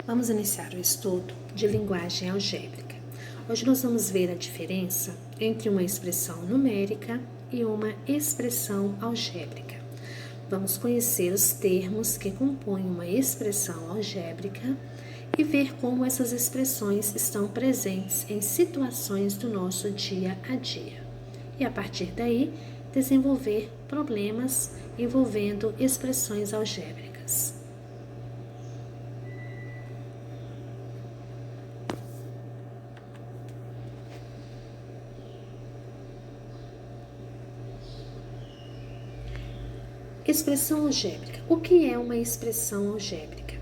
Vamos iniciar o estudo de linguagem algébrica. Hoje nós vamos ver a diferença entre uma expressão numérica e uma expressão algébrica. Vamos conhecer os termos que compõem uma expressão algébrica e ver como essas expressões estão presentes em situações do nosso dia a dia. E a partir daí, desenvolver problemas envolvendo expressões algébricas. Expressão algébrica. O que é uma expressão algébrica?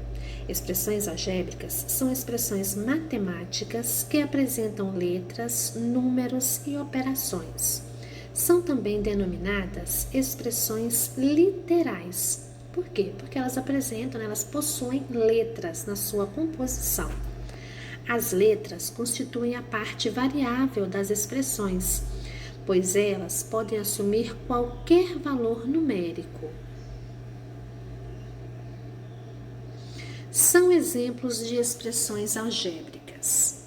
Expressões algébricas são expressões matemáticas que apresentam letras, números e operações. São também denominadas expressões literais. Por quê? Porque elas possuem letras na sua composição. As letras constituem a parte variável das expressões, pois elas podem assumir qualquer valor numérico. São exemplos de expressões algébricas: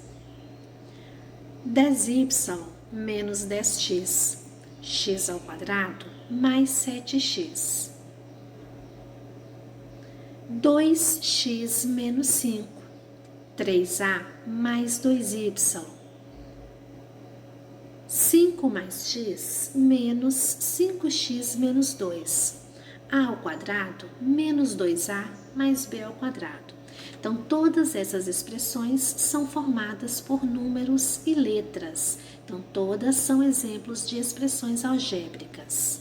10y menos 10x, x ao quadrado mais 7x, 2x menos 5, 3a mais 2y, 5 mais x menos 5x menos 2, a ao quadrado menos 2a mais b ao quadrado. Então, todas essas expressões são formadas por números e letras. Então, todas são exemplos de expressões algébricas.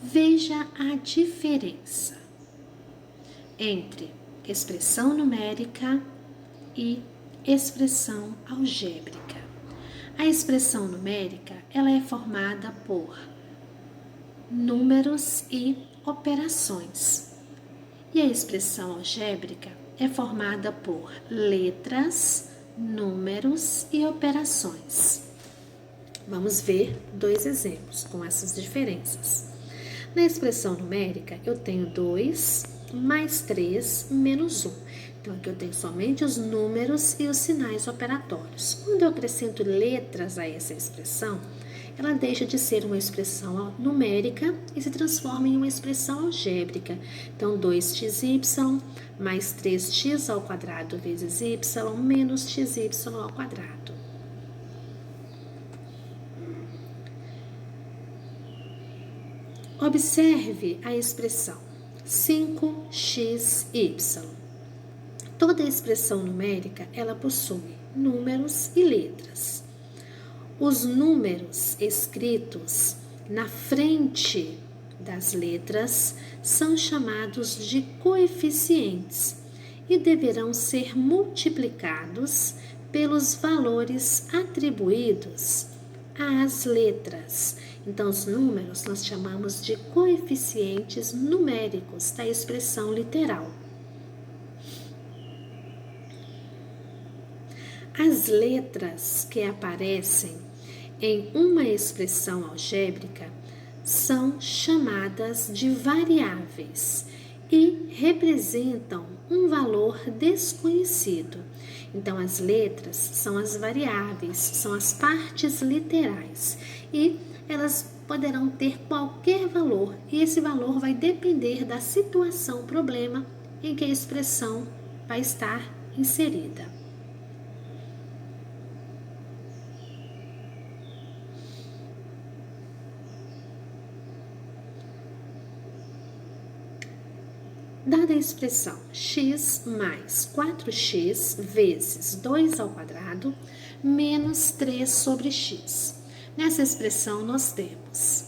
Veja a diferença entre expressão numérica e expressão algébrica. A expressão numérica, ela é formada por números e operações. E a expressão algébrica é formada por letras, números e operações. Vamos ver dois exemplos com essas diferenças. Na expressão numérica, eu tenho 2 mais 3 menos 1. Então, aqui eu tenho somente os números e os sinais operatórios. Quando eu acrescento letras a essa expressão, ela deixa de ser uma expressão numérica e se transforma em uma expressão algébrica. Então, 2xy mais 3x ao quadrado vezes y menos xy ao quadrado. Observe a expressão 5xy. Toda expressão numérica, ela possui números e letras. Os números escritos na frente das letras são chamados de coeficientes e deverão ser multiplicados pelos valores atribuídos às letras. Então, os números nós chamamos de coeficientes numéricos da expressão literal. As letras que aparecem em uma expressão algébrica são chamadas de variáveis e representam um valor desconhecido. Então, as letras são as variáveis, são as partes literais e elas poderão ter qualquer valor e esse valor vai depender da situação, problema em que a expressão vai estar inserida. Dada a expressão x mais 4x vezes 2 ao quadrado menos 3 sobre x. Nessa expressão nós temos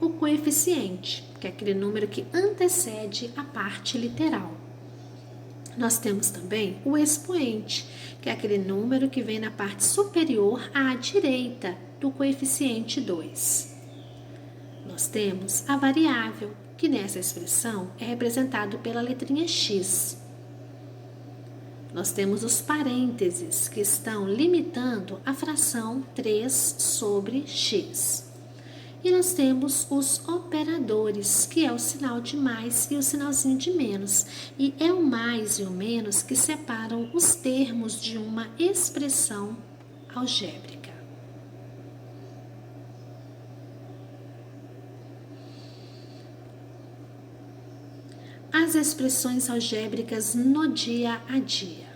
o coeficiente, que é aquele número que antecede a parte literal. Nós temos também o expoente, que é aquele número que vem na parte superior à direita do coeficiente 2. Nós temos a variável, que nessa expressão é representado pela letrinha x. Nós temos os parênteses, que estão limitando a fração 3 sobre x. E nós temos os operadores, que é o sinal de mais e o sinalzinho de menos. E é o mais e o menos que separam os termos de uma expressão algébrica. As expressões algébricas no dia a dia.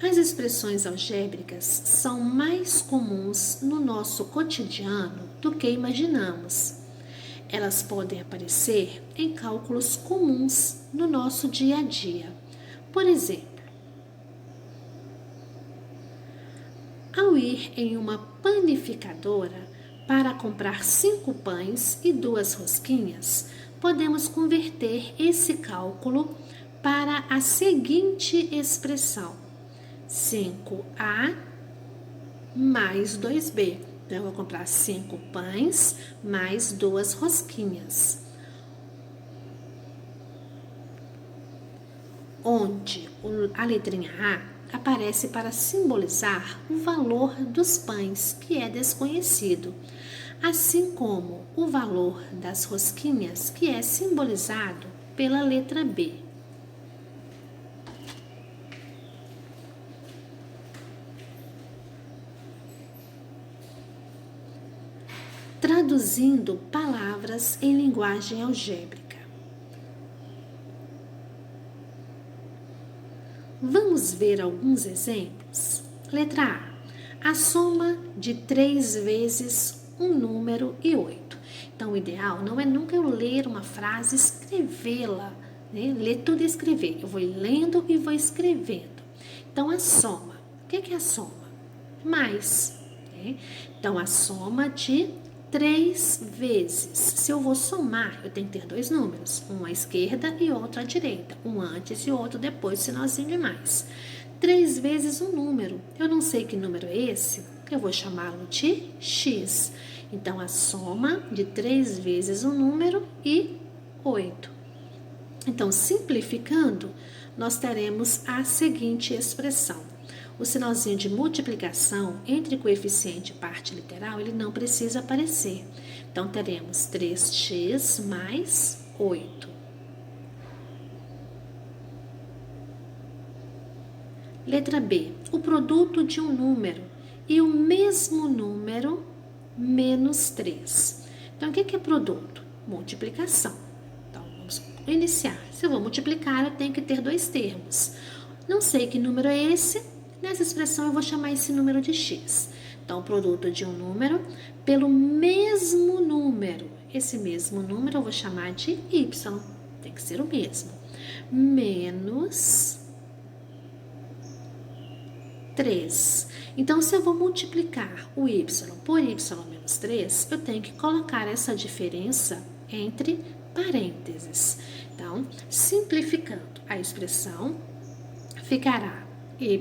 As expressões algébricas são mais comuns no nosso cotidiano do que imaginamos. Elas podem aparecer em cálculos comuns no nosso dia a dia. Por exemplo, ao ir em uma panificadora para comprar 5 pães e 2 rosquinhas, podemos converter esse cálculo para a seguinte expressão: 5A mais 2B. Então, eu vou comprar 5 pães mais 2 rosquinhas. Onde a letrinha A aparece para simbolizar o valor dos pães, que é desconhecido, assim como o valor das rosquinhas, que é simbolizado pela letra B. Traduzindo palavras em linguagem algébrica. Vamos ver alguns exemplos. Letra A. A soma de 3 vezes um número e 8. Então, o ideal não é nunca eu ler uma frase e escrevê-la, né? Ler tudo e escrever. Eu vou lendo e vou escrevendo. Então, a soma. O que é a soma? Mais. Né? Então, a soma de 3 vezes. Se eu vou somar, eu tenho que ter 2 números, um à esquerda e outro à direita, um antes e outro depois, sinalzinho de mais. 3 vezes um número. Eu não sei que número é esse, eu vou chamá-lo de x. Então, a soma de 3 vezes um número e 8. Então, simplificando, nós teremos a seguinte expressão. O sinalzinho de multiplicação entre coeficiente e parte literal, ele não precisa aparecer. Então, teremos 3x mais 8. Letra B. O produto de um número e o mesmo número menos 3. Então, o que é produto? Multiplicação. Então, vamos iniciar. Se eu vou multiplicar, eu tenho que ter 2 termos. Não sei que número é esse. Nessa expressão, eu vou chamar esse número de x. Então, o produto de um número pelo mesmo número. Esse mesmo número eu vou chamar de y. Tem que ser o mesmo. Menos 3. Então, se eu vou multiplicar o y por y menos 3, eu tenho que colocar essa diferença entre parênteses. Então, simplificando a expressão, ficará y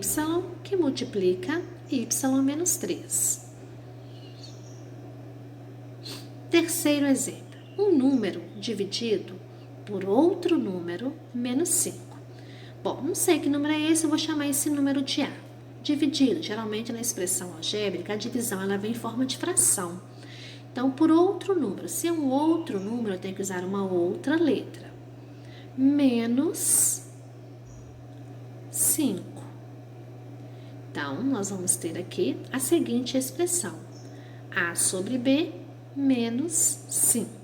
que multiplica y menos 3. Terceiro exemplo. Um número dividido por outro número menos 5. Bom, não sei que número é esse, eu vou chamar esse número de A. Dividido, geralmente na expressão algébrica, a divisão ela vem em forma de fração. Então, por outro número. Se é um outro número, eu tenho que usar uma outra letra. Menos 5. Então, nós vamos ter aqui a seguinte expressão: A sobre B menos 5.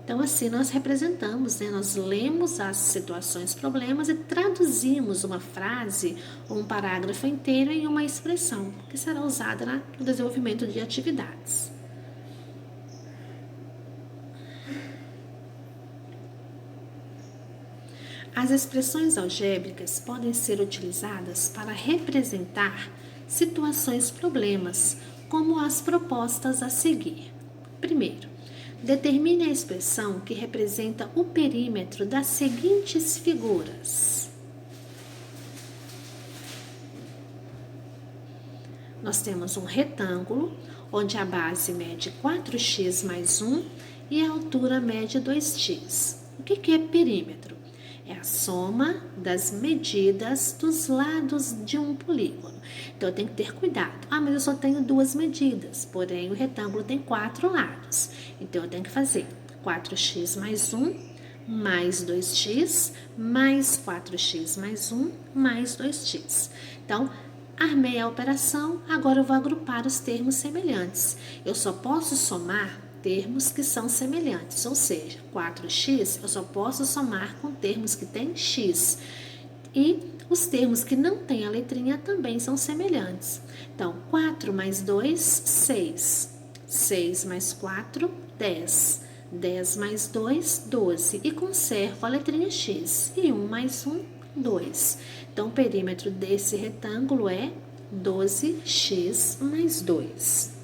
Então, assim nós representamos, né? Nós lemos as situações, problemas e traduzimos uma frase ou um parágrafo inteiro em uma expressão que será usada no desenvolvimento de atividades. As expressões algébricas podem ser utilizadas para representar situações problemas, como as propostas a seguir. Primeiro, determine a expressão que representa o perímetro das seguintes figuras. Nós temos um retângulo, onde a base mede 4x mais 1 e a altura mede 2x. O que é perímetro? É a soma das medidas dos lados de um polígono. Então, eu tenho que ter cuidado. Mas eu só tenho 2 medidas, porém o retângulo tem 4 lados. Então, eu tenho que fazer 4x mais 1, mais 2x, mais 4x mais 1, mais 2x. Então, armei a operação, agora eu vou agrupar os termos semelhantes. Eu só posso somar termos que são semelhantes, ou seja, 4x eu só posso somar com termos que têm x. E os termos que não têm a letrinha também são semelhantes. Então, 4 mais 2, 6. 6 mais 4, 10. 10 mais 2, 12. E conservo a letrinha x. E 1 mais 1, 2. Então, o perímetro desse retângulo é 12x mais 2.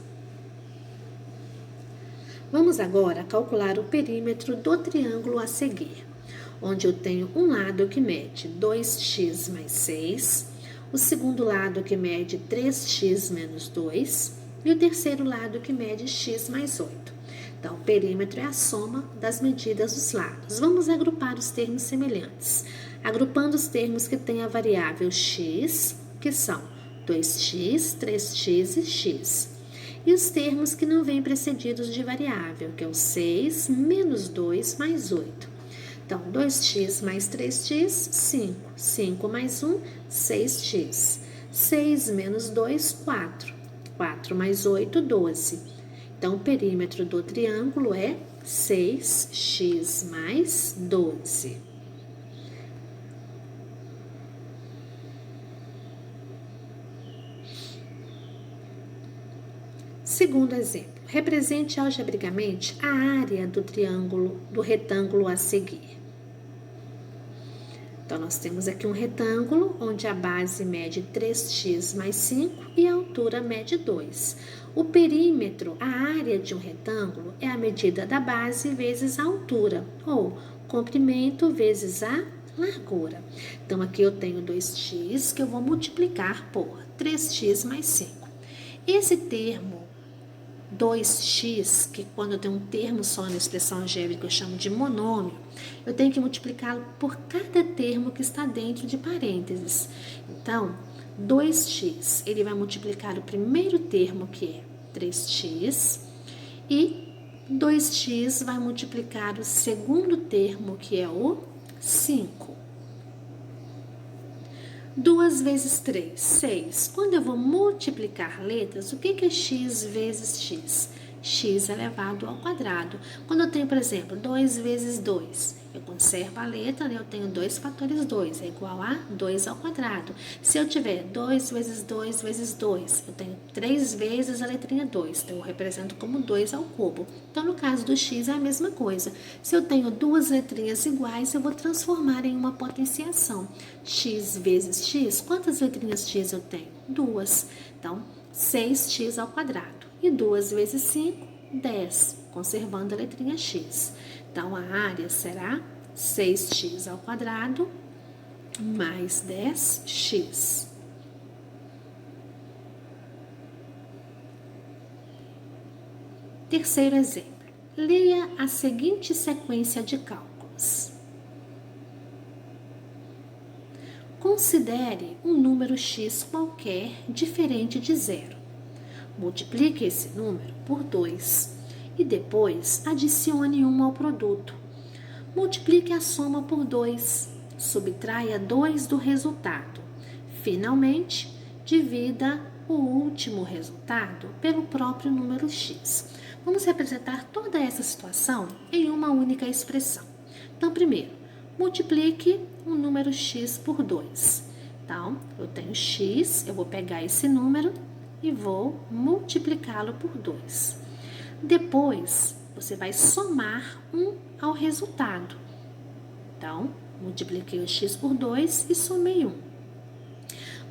Vamos agora calcular o perímetro do triângulo a seguir, onde eu tenho um lado que mede 2x mais 6, o segundo lado que mede 3x menos 2 e o terceiro lado que mede x mais 8. Então, o perímetro é a soma das medidas dos lados. Vamos agrupar os termos semelhantes. Agrupando os termos que têm a variável x, que são 2x, 3x e x. E os termos que não vêm precedidos de variável, que é o 6 menos 2 mais 8. Então, 2x mais 3x, 5. 5 mais 1, 6x. 6 menos 2, 4. 4 mais 8, 12. Então, o perímetro do triângulo é 6x mais 12. Segundo exemplo, represente algebricamente a área do retângulo a seguir. Então, nós temos aqui um retângulo onde a base mede 3x mais 5 e a altura mede 2. O perímetro, a área de um retângulo, é a medida da base vezes a altura, ou comprimento vezes a largura. Então, aqui eu tenho 2x que eu vou multiplicar por 3x mais 5. Esse termo 2x, que quando eu tenho um termo só na expressão algébrica eu chamo de monômio, eu tenho que multiplicá-lo por cada termo que está dentro de parênteses. Então, 2x, ele vai multiplicar o primeiro termo, que é 3x, e 2x vai multiplicar o segundo termo, que é o 5. 2 vezes 3, 6. Quando eu vou multiplicar letras, o que é x vezes x? X elevado ao quadrado. Quando eu tenho, por exemplo, 2 vezes 2, eu conservo a letra, eu tenho 2 fatores 2, é igual a 2 ao quadrado. Se eu tiver 2 vezes 2 vezes 2, eu tenho 3 vezes a letrinha 2, então eu represento como 2 ao cubo. Então, no caso do x é a mesma coisa. Se eu tenho duas letrinhas iguais, eu vou transformar em uma potenciação. X vezes x, quantas letrinhas x eu tenho? 2. Então, 6x ao quadrado. E 2 vezes 5, 10, conservando a letrinha x. Então, a área será 6x ao quadrado mais 10x. Terceiro exemplo. Leia a seguinte sequência de cálculos. Considere um número x qualquer diferente de zero. Multiplique esse número por 2 e depois adicione 1 ao produto. Multiplique a soma por 2, subtraia 2 do resultado. Finalmente, divida o último resultado pelo próprio número x. Vamos representar toda essa situação em uma única expressão. Então, primeiro, multiplique o número x por 2. Então, eu tenho x, eu vou pegar esse número e vou multiplicá-lo por 2. Depois, você vai somar 1 ao resultado. Então, multipliquei o x por 2 e somei 1.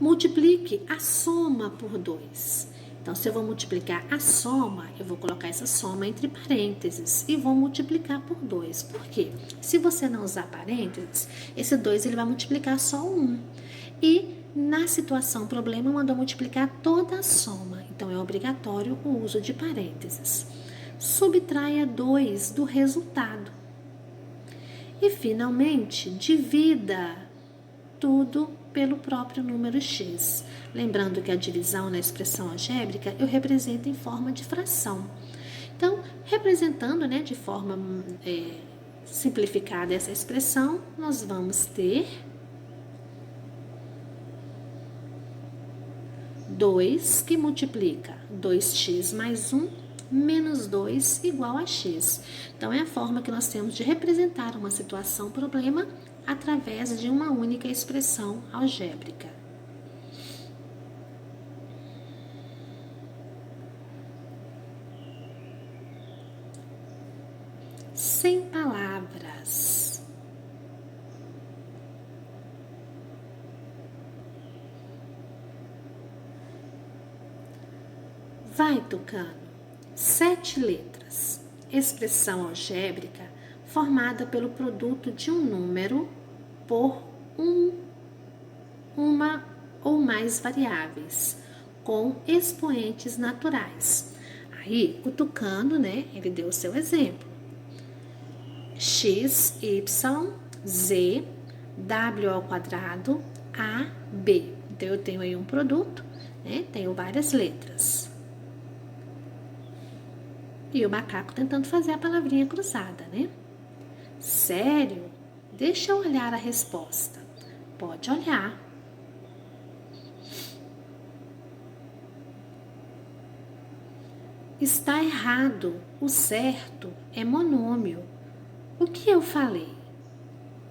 Multiplique a soma por 2. Então, se eu vou multiplicar a soma, eu vou colocar essa soma entre parênteses e vou multiplicar por 2. Por quê? Se você não usar parênteses, esse 2 ele vai multiplicar só 1. E na situação problema, mandou multiplicar toda a soma. Então, é obrigatório o uso de parênteses. Subtraia 2 do resultado. E, finalmente, divida tudo pelo próprio número x. Lembrando que a divisão na expressão algébrica eu represento em forma de fração. Então, representando, né, de forma simplificada essa expressão, nós vamos ter 2 que multiplica 2x mais 1 menos 2 igual a x. Então, é a forma que nós temos de representar uma situação problema através de uma única expressão algébrica. Sem palavras. Vai, Tucano. 7 letras. Expressão algébrica formada pelo produto de um número por uma ou mais variáveis, com expoentes naturais. Aí, o Tucano, né, ele deu o seu exemplo. X, Y, Z, W ao quadrado, A, B. Então, eu tenho aí um produto, né, tenho várias letras. E o macaco tentando fazer a palavrinha cruzada, né? Sério? Deixa eu olhar a resposta. Pode olhar. Está errado. O certo é monômio. O que eu falei?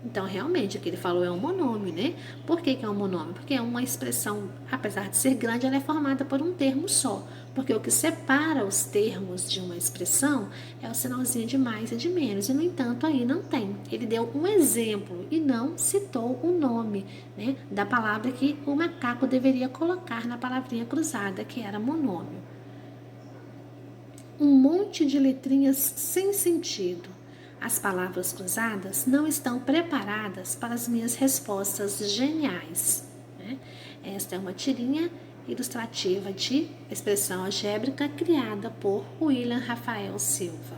Então, realmente, o que ele falou é um monômio, né? Por que é um monômio? Porque é uma expressão, apesar de ser grande, ela é formada por um termo só. Porque o que separa os termos de uma expressão é o sinalzinho de mais e de menos. E, no entanto, aí não tem. Ele deu um exemplo e não citou o nome, né, da palavra que o macaco deveria colocar na palavrinha cruzada, que era monômio. Um monte de letrinhas sem sentido. As palavras cruzadas não estão preparadas para as minhas respostas geniais, né? Esta é uma tirinha ilustrativa de expressão algébrica criada por William Rafael Silva.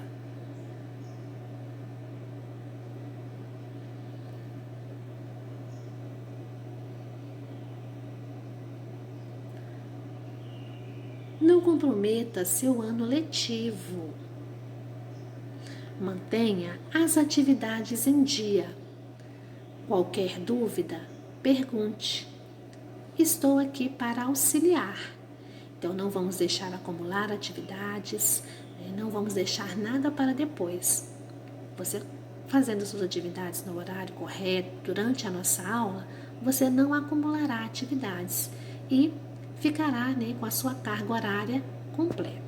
Não comprometa seu ano letivo. Mantenha as atividades em dia. Qualquer dúvida, pergunte. Estou aqui para auxiliar. Então, não vamos deixar acumular atividades, não vamos deixar nada para depois. Você fazendo suas atividades no horário correto, durante a nossa aula, você não acumulará atividades e ficará, né, com a sua carga horária completa.